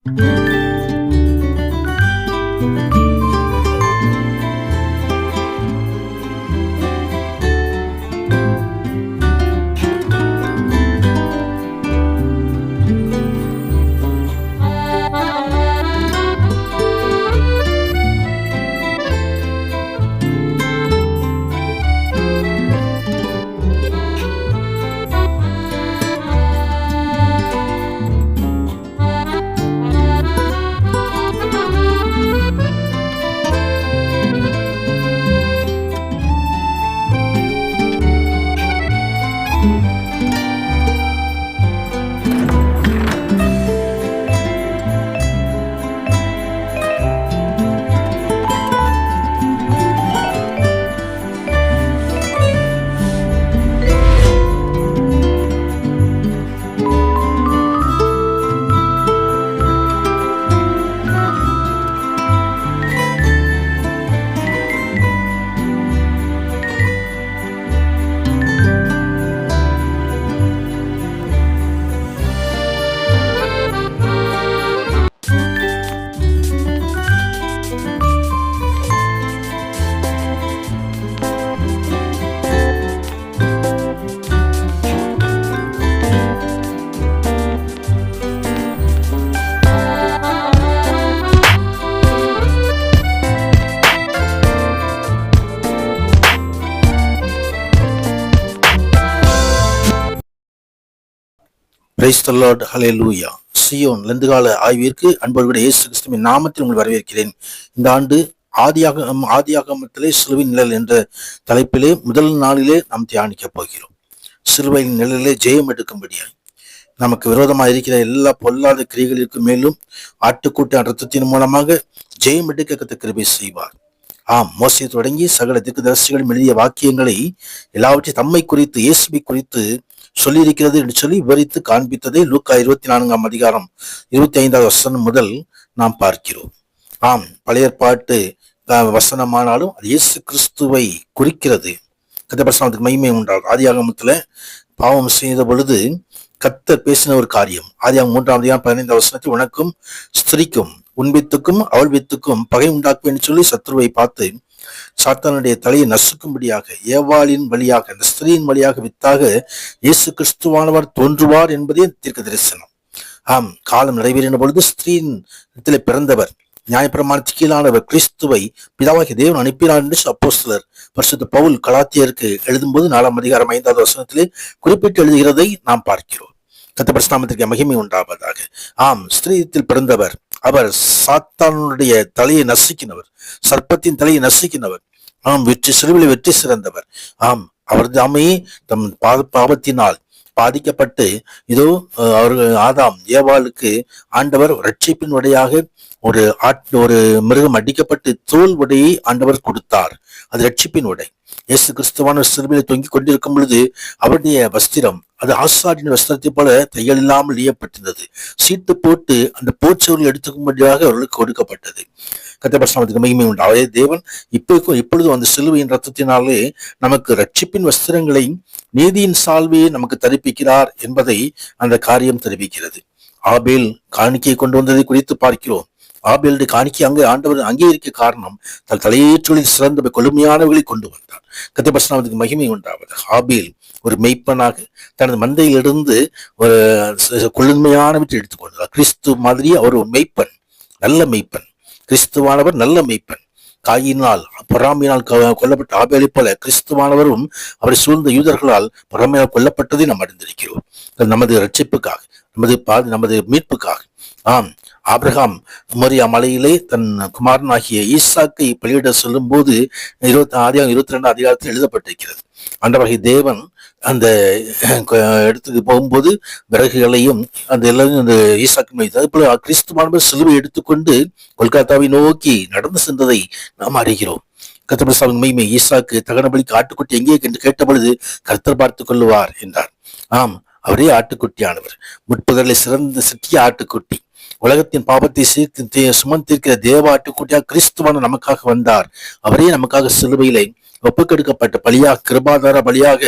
Price the Lord, hallelujah. Zion லெந்துகால ஆய்விற்கு அன்போடு இயேசு கிறிஸ்துவின் நாமத்தில் உங்களை வரவேற்கிறேன். இந்த ஆண்டு ஆதியாகமத்திலே சிலுவையின் நிழல் என்ற தலைப்பிலே முதல் நாளிலே நாம் தியானிக்க போகிறோம். சிலுவையின் நிழலிலே ஜெயம் எடுக்கும்படியாய் நமக்கு விரோதமாக இருக்கிற எல்லா பொல்லாத கிரியைகளுக்கு மேலும் ஆட்டுக்கூட்ட ரத்தத்தின் மூலமாக ஜெயம் எடுக்க கர்த்தர் கிருபை செய்வார். மோசே தொடங்கி சகல தீர்க்கதரிசிகளும் எழுதிய வாக்கியங்களை எல்லாவற்றையும் தம்மை குறித்து, இயேசுவை குறித்து சொல்லியிருக்கிறது என்று சொல்லி விவரித்து காண்பித்ததை லூக்கா 24ஆம் அதிகாரம் 25வது வசனம் முதல் நாம் பார்க்கிறோம். பழைய ஏற்பாட்டு வசனமானாலும் அது இயேசு கிறிஸ்துவை குறிக்கிறது. கர்த்தருக்கு மகிமை உண்டாகும். ஆதியாகமத்துல பாவம் செய்த பொழுது கர்த்தர் பேசின ஒரு காரியம். ஆதியாகமம் 3ஆம் அதிகாரம் 15வது வசனத்தில் உனக்கும் ஸ்திரீக்கும் உன் வித்துக்கும் அவள் வித்துக்கும் பகை உண்டாக்குவேன் சொல்லி சத்ருவை பார்த்து சாத்தானுடைய தலையை நசுக்கும்படியாக ஏவாளின் வழியாக, அந்த ஸ்திரீயின் வழியாக வித்தாக இயேசு கிறிஸ்துவானவர் தோன்றுவார் என்பதே தீர்க்க தரிசனம். காலம் நிறைவேறின பொழுது ஸ்திரீயின் இடத்திலே பிறந்தவர், நியாயப்பிரமாணத்துக்கு கீழானவர் கிறிஸ்துவை பிதாவாகிய தேவன் அனுப்பினார் என்று அப்போஸ்தலர் பரிசுத்த பவுல் கலாத்தியருக்கு எழுதும்போது 4ஆம் அதிகாரம் 5வது வசனத்திலே குறிப்பிட்டு எழுதுகிறதை நாம் பார்க்கிறோம். கர்த்தர் பரிசுத்தத்திற்கு மகிமை உண்டாவதாக. ஸ்திரீயத்தில் பிறந்தவர், அவர் சாத்தானுடைய தலையை நசுக்கினவர், சர்ப்பத்தின் தலையை நசுக்கினவர், சிலுவையில் வெற்றி சிறந்தவர். அவர் தாமே தம் பாவத்தினால் பாதிக்கப்பட்டு இதோ அவர்கள் ஆதாம் ஏவாளுக்கு ஆண்டவர் ரட்சிப்பின் உடையாக ஒரு மிருகம் அடிக்கப்பட்டு தோல் உடையை ஆண்டவர் கொடுத்தார். அது ரட்சிப்பின் உடை. இயேசு கிறிஸ்துவான சிலுவையில் தொங்கிக் கொண்டிருக்கும் பொழுது அவருடைய வஸ்திரம் அது ஆசாரியின் வஸ்திரத்தை போல தையல் இல்லாமல் ஈயப்பட்டிருந்தது. சீட்டு போட்டு அந்த போர்ச்சவர்கள் எடுத்துக்கும்படியாக அவர்களுக்கு கொடுக்கப்பட்டது. கர்த்தர் பரிசுத்தத்துக்கு மகிமை உண்டு. அவரே தேவன் இப்பொழுதும் அந்த சிலுவையின் ரத்தத்தினாலே நமக்கு ரட்சிப்பின் வஸ்திரங்களை, நீதியின் சால்வையை நமக்கு தரிப்பிக்கிறார் என்பதை அந்த காரியம் தெரிவிக்கிறது. ஆபேல் காணிக்கையை கொண்டு வந்ததை குறித்து பார்க்கிறோம். ஆபேலுடைய காணிக்கை ஆண்டவர் அங்கீகரிக்க காரணம் தன் தலையேற்றலில் சிறந்த கொழுமையானவர்களை கொண்டு வந்தார். கர்த்தர் பரிசுத்தத்துக்கு மகிமை உண்டாவது. ஆபேல் ஒரு மெய்ப்பனாக தனது மந்தையிலிருந்து ஒரு கொழுமையானவற்றை எடுத்துக்கொண்டார். கிறிஸ்து மாதிரி அவர் ஒரு மெய்ப்பன், நல்ல மெய்ப்பன். கிறிஸ்துவானவர் நல்ல மெய்ப்பன். காயினால் பொறாமையினால் கொல்லப்பட்ட ஆபேலை போல கிறிஸ்துவானவரும் அவரை சூழ்ந்த யூதர்களால் பொறாமையால் கொல்லப்பட்டதை நாம் அறிந்திருக்கிறோம். நமது ரட்சிப்புக்காக, நமது மீட்புக்காக. ஆபிரகாம் மோரியா மலையிலே தன் குமாரனாகிய ஈசாக்கை பலியிட சொல்லும் போது 22ஆம் அதிகாரத்தில் எழுதப்பட்டிருக்கிறது. ஆண்டவராகிய தேவன் அந்த இடத்துக்கு போகும்போது விறகுகளையும் அந்த எல்லாரும் அந்த ஈசாக்கு வைத்தார். அதே போல கிறிஸ்துவானவர் சிலுவை எடுத்துக்கொண்டு கொல்கத்தாவை நோக்கி நடந்து சென்றதை நாம் அறிகிறோம். கர்த்தர் பரிசுத்தத்தின் மகிமை. ஈசாக்கு தகனபலிக்கு ஆட்டுக்குட்டி எங்கே என்று கேட்ட பொழுது கர்த்தர் பார்த்து கொள்ளுவார் என்றார். அவரே ஆட்டுக்குட்டியானவர், முற்புதலில் சிறந்த சிட்டிய ஆட்டுக்குட்டி, உலகத்தின் பாவத்தை சுமந்திருக்கிற தேவ ஆட்டுக்குட்டியாக கிறிஸ்துவான நமக்காக வந்தார். அவரே நமக்காக சிலுவையிலே ஒப்புக்கொடுக்கப்பட்ட பலியாக, கிருபாதார பலியாக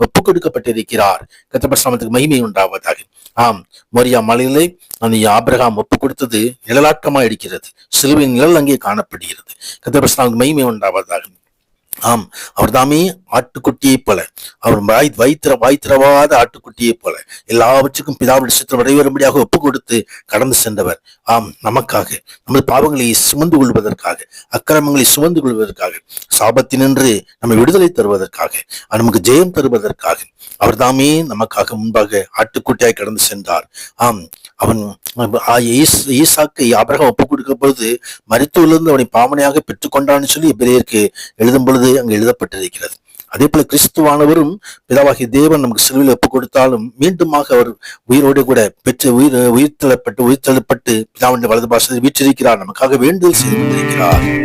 ஒப்புக்கொடுக்கப்பட்டிருக்கிறார். கர்த்தருடைய பரிசுத்தத்துக்கு மகிமை உண்டாவதாக. ஆம், மோரியா மலையிலே அந்த ஆபிரகாம் ஒப்பு கொடுத்தது நிழலாட்டமா இருக்கிறது. சிலுவையின் நிழல் அங்கே காணப்படுகிறது. கர்த்தருடைய பரிசுத்தத்துக்கு மகிமை உண்டாவதாக. ஆம், அவர் தாமே ஆட்டுக்குட்டியை போல, அவர் வாய்த்திரவாத ஆட்டுக்குட்டியை போல எல்லாவற்றுக்கும் பிதாவுடைய சித்தம் நிறைவேறும்படியாக ஒப்பு கொடுத்து கடந்து சென்றவர். ஆம், நமக்காக, நமது பாவங்களை சுமந்து கொள்வதற்காக, அக்கிரமங்களை சுமந்து கொள்வதற்காக, சாபத்தினின்று நம்ம விடுதலை தருவதற்காக, நமக்கு ஜெயம் தருவதற்காக அவர் தாமே நமக்காக முன்பாக ஆட்டுக்குட்டியாய் கடந்து சென்றார். ஆம், அவன் ஈசாக்கை ஆபிரகாம் ஒப்பு கொடுக்கும் பொழுது மரித்தோரிலிருந்து அவனை பாவனையாக பெற்றுக்கொண்டான்னு சொல்லி எபிரேயருக்கு எழுதும் பொழுது அங்கு எழுதப்பட்டிருக்கிறது. அதே போல கிறிஸ்துவானவரும் பிதாவாகிய தேவன் நமக்கு சிலுவையில் ஒப்பு கொடுத்தாலும் மீண்டுமாக அவர் உயிரோடு கூட பெற்று உயிர்த்தெழப்பட்டு பிதாவுடைய வலது பாசத்தில் வீற்றிருக்கிறார். நமக்காக வேண்டுதல் செய்து கொண்டிருக்கிறார்.